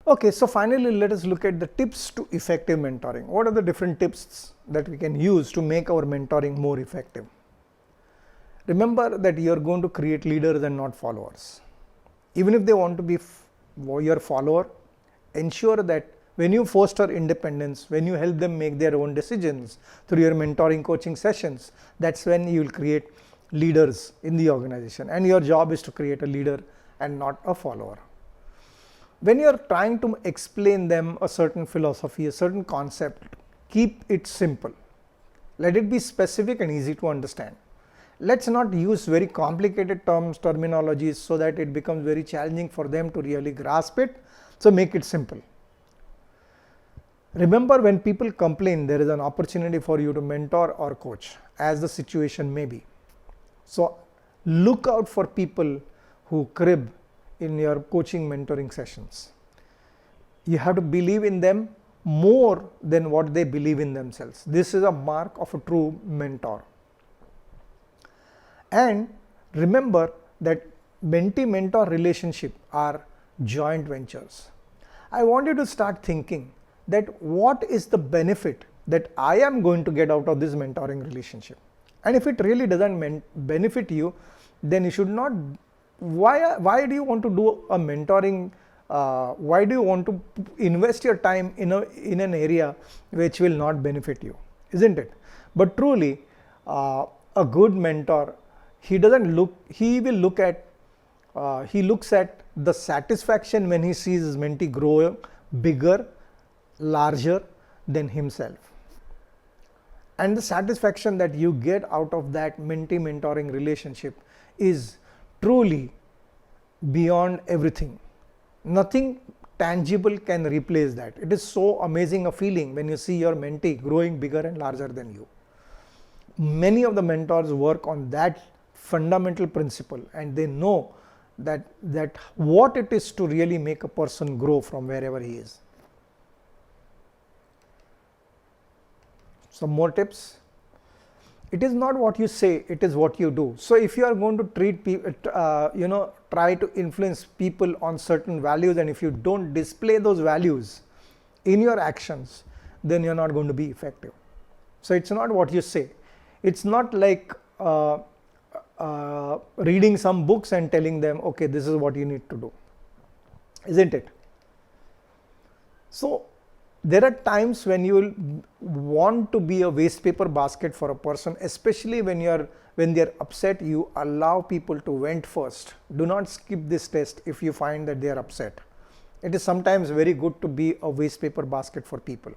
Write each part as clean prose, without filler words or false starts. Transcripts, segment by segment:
Okay, so finally let us look at the tips to effective mentoring. What are the different tips that we can use to make our mentoring more effective? Remember that you are going to create leaders and not followers. Even if they want to be your follower, ensure that when you foster independence, when you help them make their own decisions through your mentoring coaching sessions, that's when you will create leaders in the organization, and your job is to create a leader and not a follower. When you are trying to explain them a certain philosophy, a certain concept, keep it simple. Let it be specific and easy to understand. Let's not use very complicated terms, terminologies, so that it becomes very challenging for them to really grasp it. So make it simple. Remember, when people complain, there is an opportunity for you to mentor or coach, as the situation may be. So look out for people who crib in your coaching mentoring sessions. You have to believe in them more than what they believe in themselves. This is a mark of a true mentor. And remember that mentee-mentor relationship are joint ventures. I want you to start thinking that what is the benefit that I am going to get out of this mentoring relationship. And if it really doesn't benefit you, then you should not. Why do you want to do a mentoring? Why do you want to invest your time in an area which will not benefit you, isn't it? But truly, a good mentor, he looks at the satisfaction when he sees his mentee grow bigger, larger than himself. And the satisfaction that you get out of that mentee mentoring relationship is truly beyond everything. Nothing tangible can replace that. It is so amazing a feeling when you see your mentee growing bigger and larger than you. Many of the mentors work on that fundamental principle, and they know that what it is to really make a person grow from wherever he is. Some more tips. It is not what you say, it is what you do. So if you are going to treat people, try to influence people on certain values, and if you don't display those values in your actions, then you're not going to be effective. So it's not what you say. It's not like reading some books and telling them, okay, this is what you need to do, isn't it? So there are times when you will want to be a waste paper basket for a person, especially when they are upset. You allow people to vent first. Do not skip this test if you find that they are upset. It is sometimes very good to be a waste paper basket for people.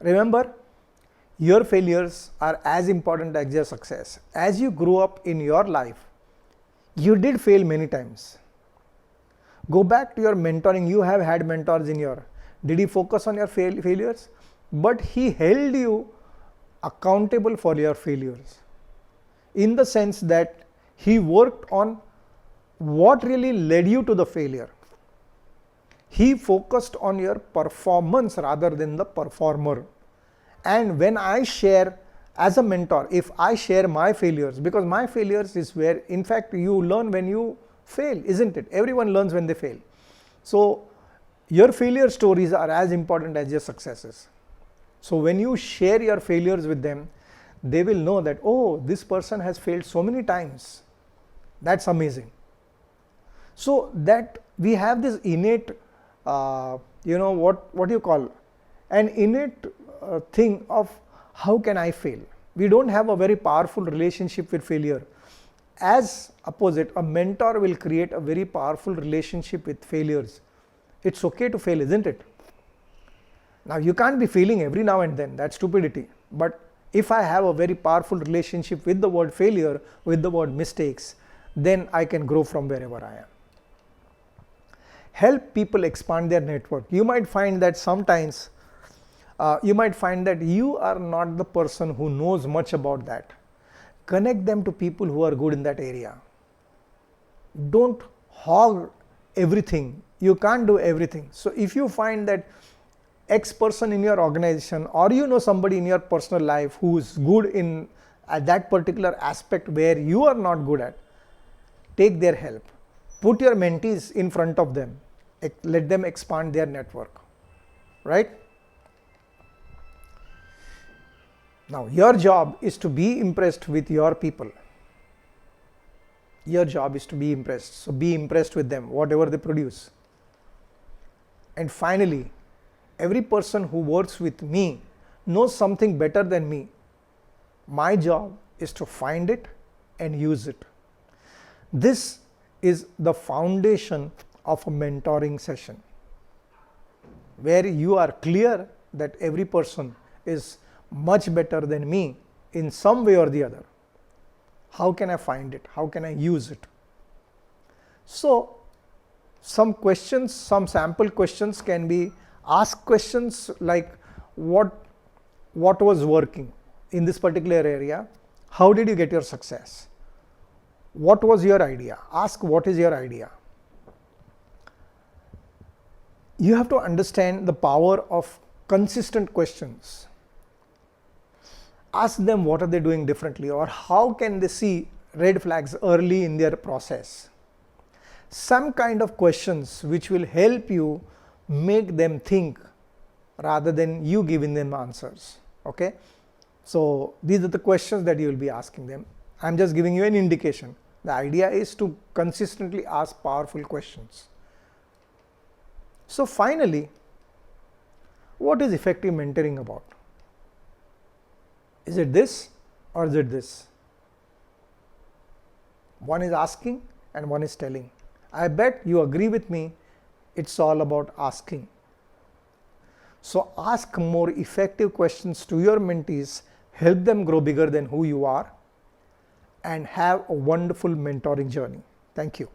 Remember, your failures are as important as your success. As you grew up in your life, you did fail many times. Go back to your mentoring. You have had mentors in your. Did he focus on your failures? But he held you accountable for your failures, in the sense that he worked on what really led you to the failure. He focused on your performance rather than the performer. And when I share as a mentor, if I share my failures, because my failures is where, in fact, you learn when you fail, isn't it? Everyone learns when they fail. So your failure stories are as important as your successes. So when you share your failures with them, they will know that, oh, this person has failed so many times. That's amazing. So that we have this innate, what do you call, an innate thing of how can I fail? We don't have a very powerful relationship with failure. As opposite, a mentor will create a very powerful relationship with failures. It's okay to fail, isn't it? Now you can't be failing every now and then, that's stupidity. But if I have a very powerful relationship with the word failure, with the word mistakes, then I can grow from wherever I am. Help people expand their network. You might find that sometimes you are not the person who knows much about that. Connect them to people who are good in that area. Don't hog everything. You can't do everything. So if you find that X person in your organization, or you know somebody in your personal life who is good in that particular aspect where you are not good at, take their help. Put your mentees in front of them. Let them expand their network, right? Now, your job is to be impressed with your people. Your job is to be impressed. So be impressed with them, whatever they produce. And finally, every person who works with me knows something better than me. My job is to find it and use it. This is the foundation of a mentoring session, where you are clear that every person is much better than me in some way or the other. How can I find it? How can I use it? So, some questions, some sample questions can be asked questions like what was working in this particular area? How did you get your success? What was your idea? Ask what is your idea. You have to understand the power of consistent questions. Ask them what are they doing differently, or how can they see red flags early in their process. Some kind of questions which will help you make them think rather than you giving them answers. Okay, so these are the questions that you will be asking them. I'm just giving you an indication. The idea is to consistently ask powerful questions. So finally, what is effective mentoring about? Is it this or is it this? One is asking and one is telling. I bet you agree with me, it's all about asking. So ask more effective questions to your mentees, help them grow bigger than who you are, and have a wonderful mentoring journey. Thank you.